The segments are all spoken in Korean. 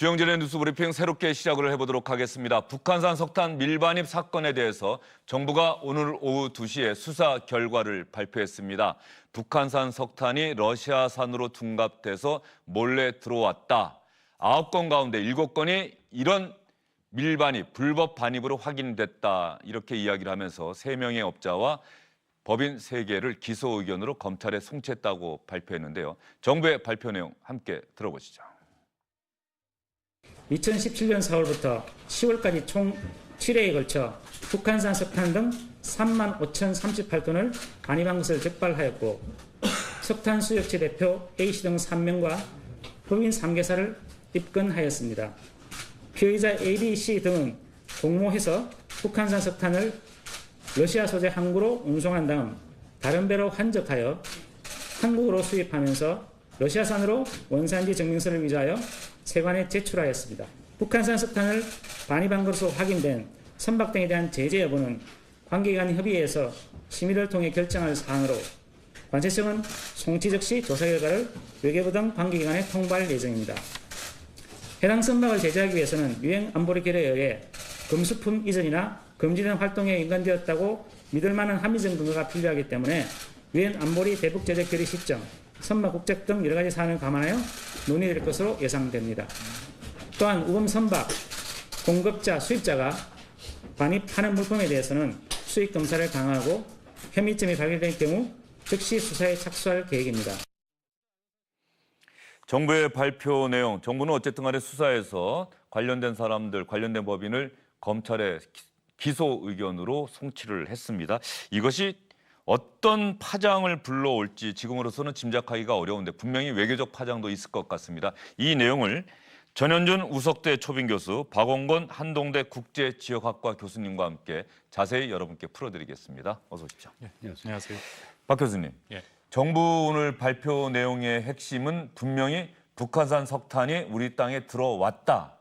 주영진의 뉴스브리핑 새롭게 시작을 해보도록 하겠습니다. 북한산 석탄 밀반입 사건에 대해서 정부가 오늘 오후 2시에 수사 결과를 발표했습니다. 북한산 석탄이 러시아산으로 둔갑돼서 몰래 들어왔다. 9건 가운데 7건이 이런 밀반입, 불법 반입으로 확인됐다. 이렇게 이야기를 하면서 3명의 업자와 법인 3개를 기소 의견으로 검찰에 송치했다고 발표했는데요. 정부의 발표 내용 함께 들어보시죠. 2017년 4월부터 10월까지 총 7회에 걸쳐 북한산 석탄 등 35,038톤을 반입한 것을 적발하였고 석탄 수역체 대표 A씨 등 3명과 법인 3개사를 입건하였습니다. 피의자 A, B, C 등은 공모해서 북한산 석탄을 러시아 소재 항구로 운송한 다음 다른 배로 환적하여 한국으로 수입하면서 러시아산으로 원산지 증명서를 위조하여 세관에 제출하였습니다. 북한산 석탄을 반입한 것으로 확인된 선박 등에 대한 제재 여부는 관계기관 협의회에서 심의를 통해 결정할 사항으로 관세청은 송치 즉시 조사 결과를 외교부 등 관계기관에 통보할 예정입니다. 해당 선박을 제재하기 위해서는 유엔 안보리 결의에 의해 금수품 이전이나 금지된 활동에 연관되었다고 믿을 만한 합리적 근거가 필요하기 때문에 유엔 안보리 대북 제재 결의 시점, 선박 국적 등 여러 가지 사안을 감안하여 논의될 것으로 예상됩니다. 또한 우범 선박 공급자, 수입자가 반입하는 물품에 대해서는 수익 검사를 강화하고 혐의점이 발견될 경우 즉시 수사에 착수할 계획입니다. 정부의 발표 내용, 정부는 어쨌든 간에 수사에서 관련된 사람들, 관련된 법인을 검찰에 기소 의견으로 송치를 했습니다. 이것이 어떤 파장을 불러올지 지금으로서는 짐작하기가 어려운데 분명히 외교적 파장도 있을 것 같습니다. 이 내용을 전현준 우석대 초빙 교수, 박원건 한동대 국제지역학과 교수님과 함께 자세히 여러분께 풀어드리겠습니다. 어서 오십시오. 네, 안녕하세요. 박 교수님, 정부 오늘 발표 내용의 핵심은 분명히 북한산 석탄이 우리 땅에 들어왔다.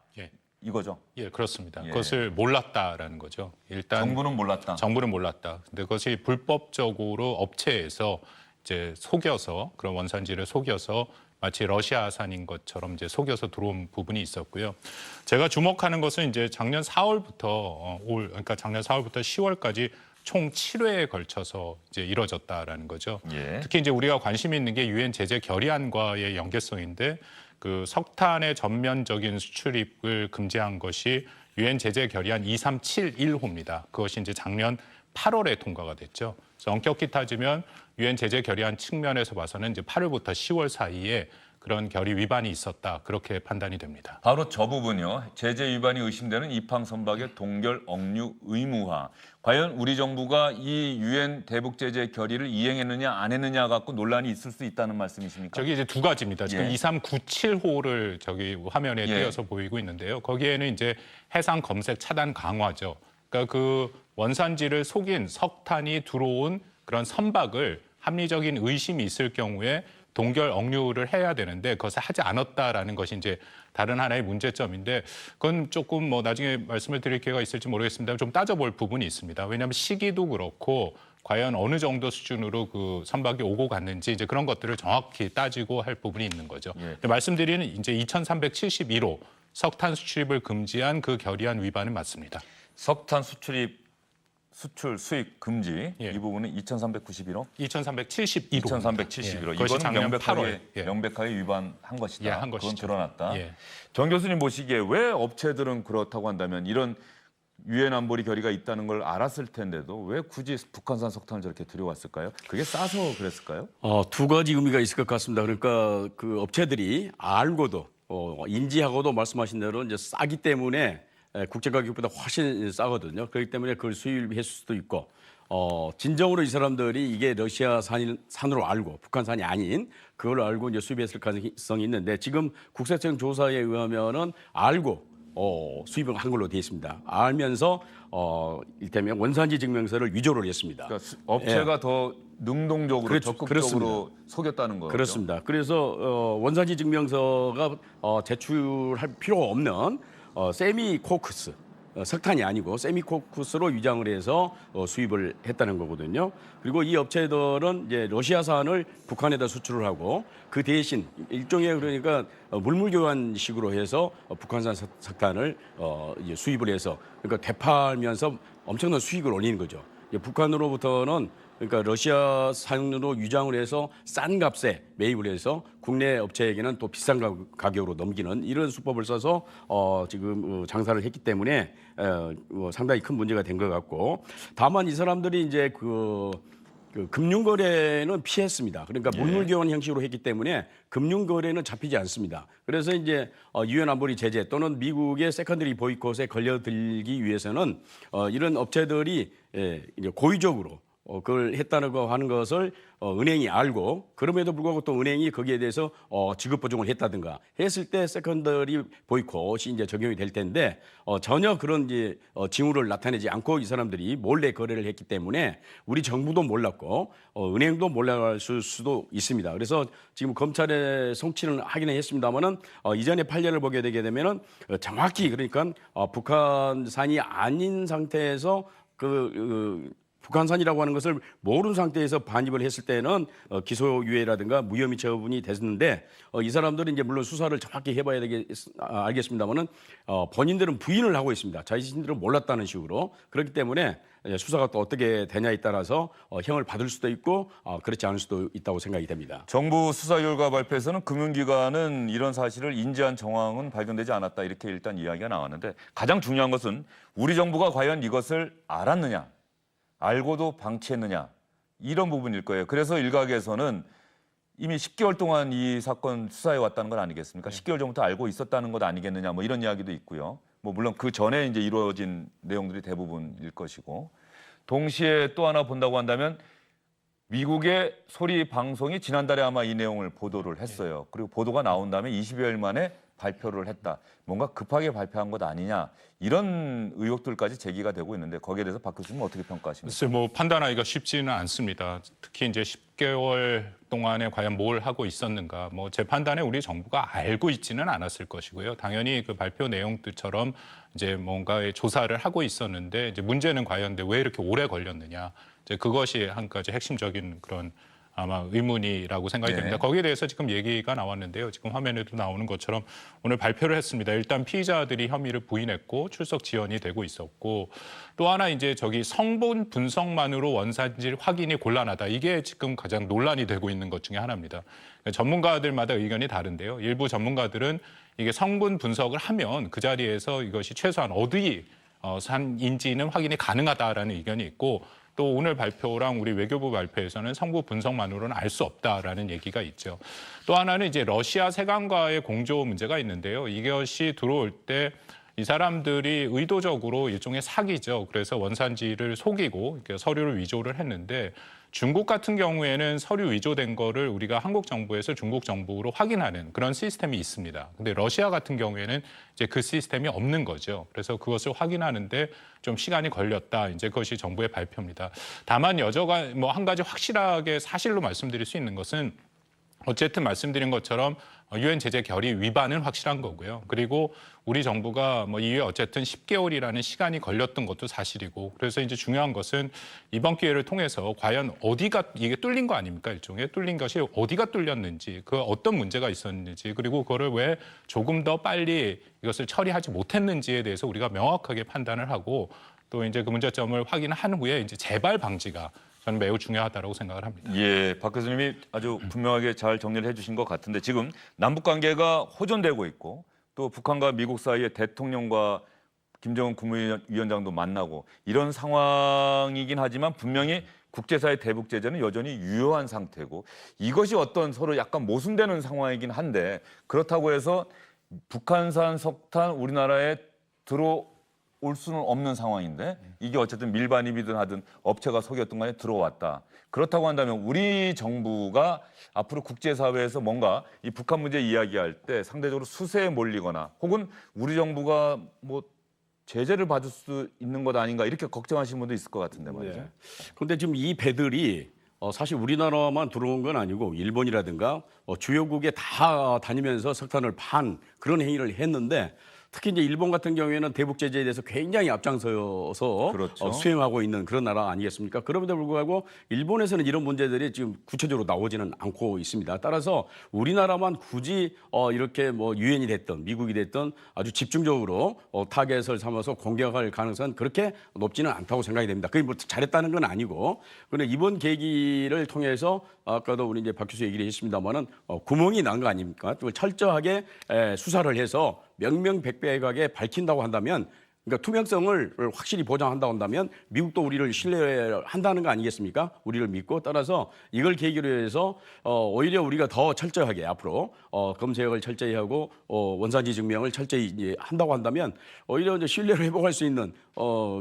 이거죠? 예, 그렇습니다. 그것을 몰랐다라는 거죠. 일단 정부는 몰랐다. 정부는 몰랐다. 근데 그것이 불법적으로 업체에서 이제 속여서 그런 원산지를 속여서 마치 러시아산인 것처럼 이제 속여서 들어온 부분이 있었고요. 제가 주목하는 것은 이제 작년 4월부터 그러니까 작년 4월부터 10월까지 총 7회에 걸쳐서 이제 이뤄졌다라는 거죠. 특히 이제 우리가 관심 있는 게 유엔 제재 결의안과의 연계성인데 그 석탄의 전면적인 수출입을 금지한 것이 유엔 제재 결의안 2371호입니다. 그것이 이제 작년 8월에 통과가 됐죠. 그래서 엄격히 따지면 유엔 제재 결의안 측면에서 봐서는 이제 8월부터 10월 사이에 그런 결의 위반이 있었다. 그렇게 판단이 됩니다. 바로 저 부분이요. 제재 위반이 의심되는 이팡 선박의 동결 억류 의무화. 과연 우리 정부가 이 유엔 대북 제재 결의를 이행했느냐 안 했느냐 갖고 논란이 있을 수 있다는 말씀이십니까? 저기 이제 두 가지입니다. 지금 2397호를 저기 화면에 띄어서 보이고 있는데요. 거기에는 이제 해상 검색 차단 강화죠. 그러니까 그 원산지를 속인 석탄이 들어온 그런 선박을 합리적인 의심이 있을 경우에 동결 억류를 해야 되는데 그것을 하지 않았다라는 것이 이제 다른 하나의 문제점인데 그건 조금 뭐 나중에 말씀을 드릴 기회가 있을지 모르겠습니다. 좀 따져볼 부분이 있습니다. 왜냐하면 시기도 그렇고 과연 어느 정도 수준으로 그 선박이 오고 갔는지 이제 그런 것들을 정확히 따지고 할 부분이 있는 거죠. 말씀드리는 이제 2371호 석탄 수출입을 금지한 그 결의안 위반은 맞습니다. 석탄 수출 수입 금지 이 부분은 2391호? 2371호. 2371호. 이건 명백하게 위반한 것이다. 한 것이죠. 그건 드러났다. 정 교수님 보시기에 왜 업체들은 그렇다고 한다면 이런 유엔 안보리 결의가 있다는 걸 알았을 텐데도 왜 굳이 북한산 석탄을 저렇게 들여왔을까요? 그게 싸서 그랬을까요? 두 가지 의미가 있을 것 같습니다. 그러니까 그 업체들이 알고도 인지하고도 말씀하신 대로 이제 싸기 때문에 국제 가격보다 훨씬 싸거든요. 그렇기 때문에 그걸 수입했을 수도 있고 진정으로 이 사람들이 이게 러시아산으로 알고 북한산이 아닌 그걸 알고 이제 수입했을 가능성이 있는데 지금 국세청 조사에 의하면은 알고 수입을 한 걸로 되어 있습니다. 알면서 이를테면 원산지 증명서를 위조를 했습니다. 그러니까 업체가 더 능동적으로 적극적으로 속였다는 거죠. 그렇습니다. 그래서 원산지 증명서가 제출할 필요가 없는 세미 코크스 석탄이 아니고 세미코쿠스로 위장을 해서 수입을 했다는 거거든요. 그리고 이 업체들은 이제 러시아산을 북한에다 수출을 하고 그 대신 일종의 그러니까 물물교환식으로 해서 북한산 석탄을 이제 수입을 해서 그러니까 되팔면서 엄청난 수익을 올리는 거죠. 북한으로부터는 그러니까 러시아산으로 위장을 해서 싼 값에 매입을 해서 국내 업체에게는 또 비싼 가격으로 넘기는 이런 수법을 써서 지금 장사를 했기 때문에 상당히 큰 문제가 된 것 같고, 다만 이 사람들이 이제 그 금융거래는 피했습니다. 그러니까 물물교환 형식으로 했기 때문에 금융거래는 잡히지 않습니다. 그래서 이제 유엔 안보리 제재 또는 미국의 세컨더리 보이콧에 걸려들기 위해서는 이런 업체들이 이제 고의적으로 그걸 했다는 거 하는 것을 은행이 알고, 그럼에도 불구하고 또 은행이 거기에 대해서 지급 보증을 했다든가 했을 때 세컨더리 보이콧이 이제 적용이 될 텐데 전혀 그런 이제 징후를 나타내지 않고 이 사람들이 몰래 거래를 했기 때문에 우리 정부도 몰랐고 은행도 몰랐을 수도 있습니다. 그래서 지금 검찰에 송치는 하기는 했습니다만은 이전에 판례를 보게 되게 되면은 정확히 그러니까 북한산이 아닌 상태에서 북한산이라고 하는 것을 모르는 상태에서 반입을 했을 때는 기소유예라든가 무혐의 처분이 됐는데 이 사람들은 이제 물론 수사를 정확히 해봐야 알겠습니다만은 본인들은 부인을 하고 있습니다. 자신들은 몰랐다는 식으로. 그렇기 때문에 수사가 또 어떻게 되냐에 따라서 형을 받을 수도 있고 그렇지 않을 수도 있다고 생각이 됩니다. 정부 수사 결과 발표에서는 금융기관은 이런 사실을 인지한 정황은 발견되지 않았다, 이렇게 일단 이야기가 나왔는데, 가장 중요한 것은 우리 정부가 과연 이것을 알았느냐, 알고도 방치했느냐, 이런 부분일 거예요. 그래서 일각에서는 이미 10개월 동안 이 사건 수사해 왔다는 건 아니겠습니까? 10개월 전부터 알고 있었다는 것 아니겠느냐, 뭐 이런 이야기도 있고요. 뭐 물론 그 전에 이제 이루어진 내용들이 대부분일 것이고, 동시에 또 하나 본다고 한다면 미국의 소리 방송이 지난달에 아마 이 내용을 보도를 했어요. 그리고 보도가 나온 다음에 20여일 만에 발표를 했다. 뭔가 급하게 발표한 것 아니냐, 이런 의혹들까지 제기가 되고 있는데 거기에 대해서 박 교수님은 어떻게 평가하십니까? 글쎄 뭐 판단하기가 쉽지는 않습니다. 특히 이제 10개월 동안에 과연 뭘 하고 있었는가. 뭐 제 판단에 우리 정부가 알고 있지는 않았을 것이고요. 당연히 그 발표 내용들처럼 이제 뭔가의 조사를 하고 있었는데, 이제 문제는 과연 왜 이렇게 오래 걸렸느냐. 이제 그것이 한 가지 핵심적인 그런 아마 의문이라고 생각이 됩니다. 거기에 대해서 지금 얘기가 나왔는데요. 지금 화면에도 나오는 것처럼 오늘 발표를 했습니다. 일단 피의자들이 혐의를 부인했고 출석 지연이 되고 있었고, 또 하나 이제 성분 분석만으로 원산지 확인이 곤란하다. 이게 지금 가장 논란이 되고 있는 것 중에 하나입니다. 전문가들마다 의견이 다른데요. 일부 전문가들은 이게 성분 분석을 하면 그 자리에서 이것이 최소한 어디 산인지는 확인이 가능하다라는 의견이 있고, 또 오늘 발표랑 우리 외교부 발표에서는 성분 분석만으로는 알 수 없다라는 얘기가 있죠. 또 하나는 이제 러시아 세관과의 공조 문제가 있는데요. 이것이 들어올 때 이 사람들이 의도적으로 일종의 사기죠. 그래서 원산지를 속이고 서류를 위조를 했는데, 중국 같은 경우에는 서류 위조된 거를 우리가 한국 정부에서 중국 정부로 확인하는 그런 시스템이 있습니다. 근데 러시아 같은 경우에는 이제 그 시스템이 없는 거죠. 그래서 그것을 확인하는데 좀 시간이 걸렸다. 이제 그것이 정부의 발표입니다. 다만 여저가 뭐 한 가지 확실하게 사실로 말씀드릴 수 있는 것은, 어쨌든 말씀드린 것처럼 유엔 제재 결의 위반은 확실한 거고요. 그리고 우리 정부가 이에 어쨌든 10개월이라는 시간이 걸렸던 것도 사실이고, 그래서 이제 중요한 것은 이번 기회를 통해서 과연 어디가 이게 뚫린 거 아닙니까? 일종의 뚫린 것이 어디가 뚫렸는지, 그 어떤 문제가 있었는지, 그리고 그거를 왜 조금 더 빨리 이것을 처리하지 못했는지에 대해서 우리가 명확하게 판단을 하고, 또 이제 그 문제점을 확인한 후에 이제 재발 방지가 저는 매우 중요하다고 생각을 합니다. 예, 박 교수님이 아주 분명하게 잘 정리를 해주신 것 같은데, 지금 남북 관계가 호전되고 있고 또 북한과 미국 사이에 대통령과 김정은 국무위원장도 만나고 이런 상황이긴 하지만 분명히 국제사회 대북 제재는 여전히 유효한 상태고, 이것이 어떤 서로 약간 모순되는 상황이긴 한데, 그렇다고 해서 북한산 석탄 우리나라에 들어올 수는 없는 상황인데, 이게 어쨌든 밀반입이든 하든 업체가 속였던 간에 들어왔다. 그렇다고 한다면 우리 정부가 앞으로 국제사회에서 뭔가 이 북한 문제 이야기할 때 상대적으로 수세에 몰리거나 혹은 우리 정부가 뭐 제재를 받을 수 있는 것 아닌가, 이렇게 걱정하시는 분도 있을 것 같은데 말이죠. 그런데 지금 이 배들이 사실 우리나라만 들어온 건 아니고 일본이라든가 주요국에 다 다니면서 석탄을 판 그런 행위를 했는데, 특히 이제 일본 같은 경우에는 대북 제재에 대해서 굉장히 앞장서서 그렇죠. 수행하고 있는 그런 나라 아니겠습니까? 그럼에도 불구하고 일본에서는 이런 문제들이 지금 구체적으로 나오지는 않고 있습니다. 따라서 우리나라만 굳이 이렇게 뭐 유엔이 됐든 미국이 됐든 아주 집중적으로 타겟을 삼아서 공격할 가능성은 그렇게 높지는 않다고 생각이 됩니다. 그게 뭐 잘했다는 건 아니고, 그런데 이번 계기를 통해서 아까도 우리 이제 박 교수 얘기를 했습니다만은 구멍이 난 거 아닙니까? 또 철저하게 수사를 해서 명명백백하게 밝힌다고 한다면, 그러니까 투명성을 확실히 보장한다고 한다면 미국도 우리를 신뢰한다는 거 아니겠습니까? 우리를 믿고, 따라서 이걸 계기로 해서 오히려 우리가 더 철저하게 앞으로 검색을 철저히 하고 원산지 증명을 철저히 이제 한다고 한다면 오히려 이제 신뢰를 회복할 수 있는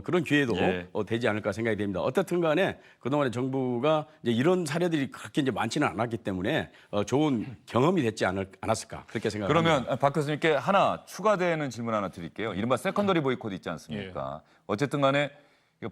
그런 기회도 예. 되지 않을까 생각이 됩니다. 어떻든 간에 그동안에 정부가 이제 이런 사례들이 그렇게 이제 많지는 않았기 때문에 좋은 경험이 됐지 않았을까 그렇게 생각합니다. 그러면 박 교수님께 하나 추가되는 질문 하나 드릴게요. 이른바 세컨더리 보이콧 있지 않습니까? 어쨌든 간에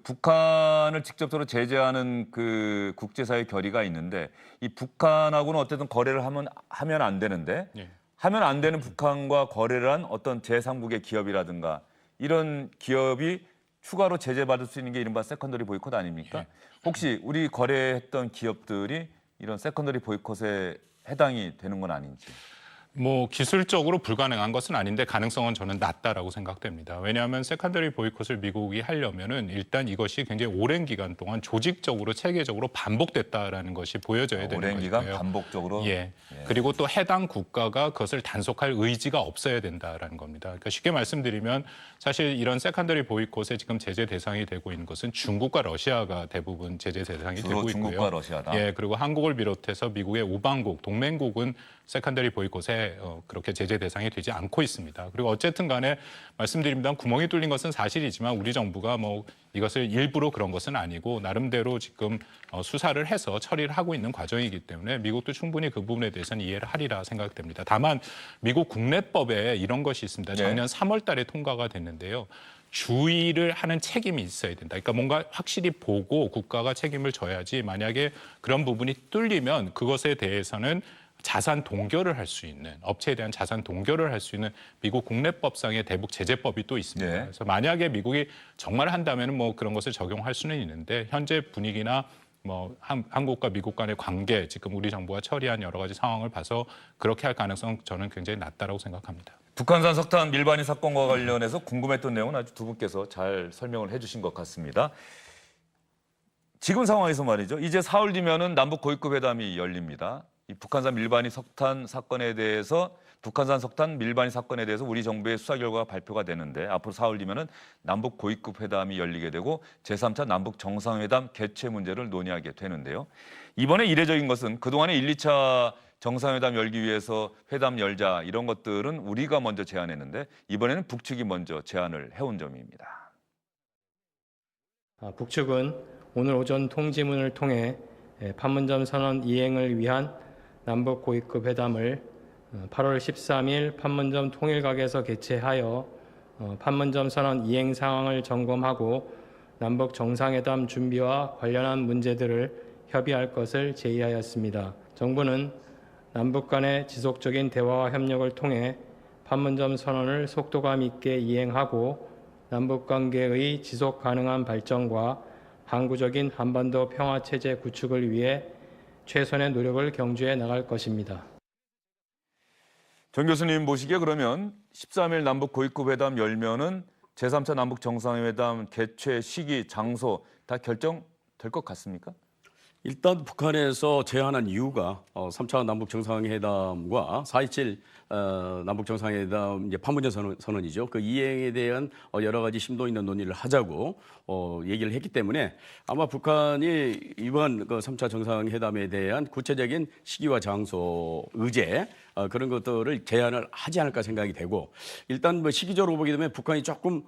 북한을 직접적으로 제재하는 그 국제사회 결의가 있는데 이 북한하고는 어쨌든 거래를 하면 안 되는데 예. 하면 안 되는 북한과 거래를 한 어떤 제3국의 기업이라든가 이런 기업이 추가로 제재받을 수 있는 게 이른바 세컨더리 보이콧 아닙니까? 혹시 우리 거래했던 기업들이 이런 세컨더리 보이콧에 해당이 되는 건 아닌지. 뭐 기술적으로 불가능한 것은 아닌데 가능성은 저는 낮다라고 생각됩니다. 왜냐하면 세컨더리 보이콧을 미국이 하려면은 일단 이것이 굉장히 오랜 기간 동안 조직적으로 체계적으로 반복됐다라는 것이 보여져야 되는 오랜 기간 것이고요. 반복적으로. 예. 그리고 또 해당 국가가 그것을 단속할 의지가 없어야 된다라는 겁니다. 그러니까 쉽게 말씀드리면 사실 이런 세컨더리 보이콧의 지금 제재 대상이 되고 있는 것은 중국과 러시아가 대부분 제재 대상이 주로 되고 있고요. 중국과 러시아다. 예, 그리고 한국을 비롯해서 미국의 우방국, 동맹국은 세컨더리 보이콧에 그렇게 제재 대상이 되지 않고 있습니다. 그리고 어쨌든 간에 말씀드립니다. 구멍이 뚫린 것은 사실이지만 우리 정부가 뭐 이것을 일부러 그런 것은 아니고 나름대로 지금 수사를 해서 처리를 하고 있는 과정이기 때문에 미국도 충분히 그 부분에 대해서는 이해를 하리라 생각됩니다. 다만 미국 국내법에 이런 것이 있습니다. 작년 3월 달에 통과가 됐는데요. 주의를 하는 책임이 있어야 된다. 그러니까 뭔가 확실히 보고 국가가 책임을 져야지 만약에 그런 부분이 뚫리면 그것에 대해서는 자산 동결을 할 수 있는 업체에 대한 자산 동결을 할 수 있는 미국 국내법상의 대북 제재법이 또 있습니다. 네. 그래서 만약에 미국이 정말 한다면 뭐 그런 것을 적용할 수는 있는데 현재 분위기나 뭐 한국과 미국 간의 관계 지금 우리 정부가 처리한 여러 가지 상황을 봐서 그렇게 할 가능성 저는 굉장히 낮다라고 생각합니다. 북한산 석탄 밀반입 사건과 관련해서 궁금했던 내용은 아주 두 분께서 잘 설명을 해주신 것 같습니다. 지금 상황에서 말이죠. 이제 사흘 뒤면은 남북 고위급 회담이 열립니다. 이 북한산 밀반입 석탄 사건에 대해서 북한산 석탄 밀반입 사건에 대해서 우리 정부의 수사 결과가 발표가 되는데 앞으로 사흘 뒤면은 남북 고위급 회담이 열리게 되고 제3차 남북 정상회담 개최 문제를 논의하게 되는데요. 이번에 이례적인 것은 그동안에 1, 2차 정상회담 열기 위해서 회담 열자 이런 것들은 우리가 먼저 제안했는데 이번에는 북측이 먼저 제안을 해온 점입니다. 북측은 오늘 오전 통지문을 통해 판문점 선언 이행을 위한 남북 고위급 회담을 8월 13일 판문점 통일각에서 개최하여 판문점 선언 이행 상황을 점검하고 남북 정상회담 준비와 관련한 문제들을 협의할 것을 제의하였습니다. 정부는 남북 간의 지속적인 대화와 협력을 통해 판문점 선언을 속도감 있게 이행하고 남북 관계의 지속 가능한 발전과 항구적인 한반도 평화체제 구축을 위해 최선의 노력을 경주해 나갈 것입니다. 정 교수님 보시기에 그러면 13일 남북 고위급 회담 열면은 제3차 남북 정상회담 개최 시기, 장소 다 결정될 것 같습니까? 일단 북한에서 제안한 이유가 3차 남북 정상회담과 4.27 남북 정상회담 이제 판문점 선언이죠. 그 이행에 대한 여러 가지 심도 있는 논의를 하자고 얘기를 했기 때문에 아마 북한이 이번 그 3차 정상회담에 대한 구체적인 시기와 장소, 의제 그런 것들을 제안을 하지 않을까 생각이 되고 일단 뭐 시기적으로 보게 되면 북한이 조금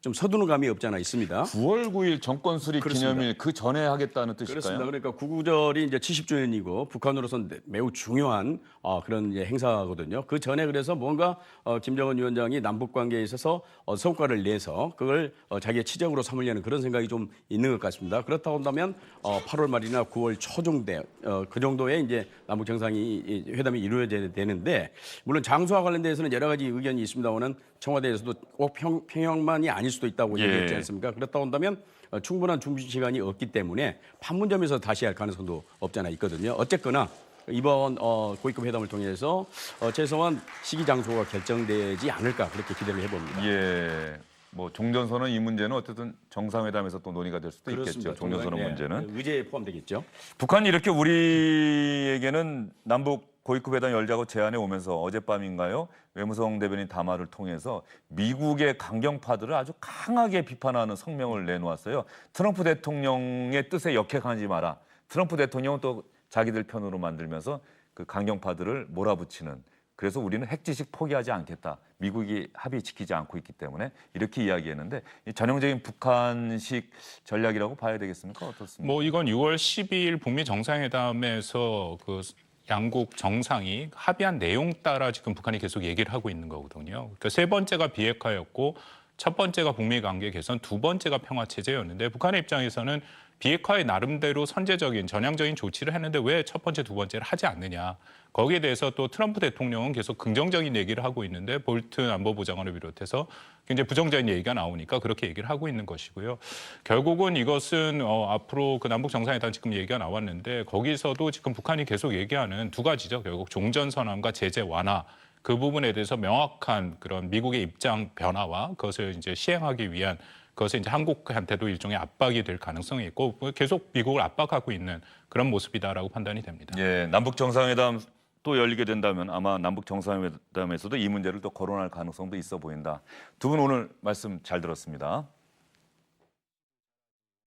좀 서두는 감이 없지 않아 있습니다. 9월 9일 정권 수립 그렇습니다. 기념일 그 전에 하겠다는 뜻일까요? 그렇습니다. 그러니까 구구절이 이제 70주년이고 북한으로서는 매우 중요한 그런 이제 행사거든요. 그 전에 그래서 뭔가 김정은 위원장이 남북 관계에 있어서 성과를 내서 그걸 자기의 치적으로 삼으려는 그런 생각이 좀 있는 것 같습니다. 그렇다고 한다면 8월 말이나 9월 초중대 그 정도에 이제 남북 정상이 회담이 이루어져야 되는데 물론 장소와 관련돼서는 여러 가지 의견이 있습니다만은 청와대에서도 꼭 평양만이 아닐 수도 있다고 예. 얘기했지 않습니까? 그렇다고 한다면 충분한 준비 시간이 없기 때문에 판문점에서 다시 할 가능성도 없지 않아 있거든요. 어쨌거나 이번 고위급 회담을 통해서 최소한 시기 장소가 결정되지 않을까 그렇게 기대를 해봅니다. 예. 뭐 종전선언 이 문제는 어쨌든 정상회담에서 또 논의가 될 수도 있겠죠. 종전선언 문제는. 의제에 포함되겠죠. 북한이 이렇게 우리에게는 남북 고위급 회담 열자고 제안해 오면서 어젯밤인가요? 외무성 대변인 담화를 통해서 미국의 강경파들을 아주 강하게 비판하는 성명을 내놓았어요. 트럼프 대통령의 뜻에 역행하지 마라. 트럼프 대통령은 또 자기들 편으로 만들면서 그 강경파들을 몰아붙이는. 그래서 우리는 핵지식 포기하지 않겠다. 미국이 합의 지키지 않고 있기 때문에 이렇게 이야기했는데 이 전형적인 북한식 전략이라고 봐야 되겠습니까? 어떻습니까? 뭐 이건 6월 12일 북미 정상회담에서 그 양국 정상이 합의한 내용 따라 지금 북한이 계속 얘기를 하고 있는 거거든요. 그러니까 세 번째가 비핵화였고 첫 번째가 북미 관계 개선, 두 번째가 평화 체제였는데 북한의 입장에서는 비핵화의 나름대로 선제적인 전향적인 조치를 했는데 왜 첫 번째, 두 번째를 하지 않느냐. 거기에 대해서 또 트럼프 대통령은 계속 긍정적인 얘기를 하고 있는데 볼튼 안보보좌관을 비롯해서 굉장히 부정적인 얘기가 나오니까 그렇게 얘기를 하고 있는 것이고요. 결국은 이것은 앞으로 그 남북 정상회담 지금 얘기가 나왔는데 거기서도 지금 북한이 계속 얘기하는 두 가지죠. 결국 종전선언과 제재 완화. 그 부분에 대해서 명확한 그런 미국의 입장 변화와 그것을 이제 시행하기 위한 그것은 이제 한국한테도 일종의 압박이 될 가능성이 있고 계속 미국을 압박하고 있는 그런 모습이다라고 판단이 됩니다. 예, 남북 정상회담 또 열리게 된다면 아마 남북 정상회담에서도 이 문제를 또 거론할 가능성도 있어 보인다. 두 분 오늘 말씀 잘 들었습니다.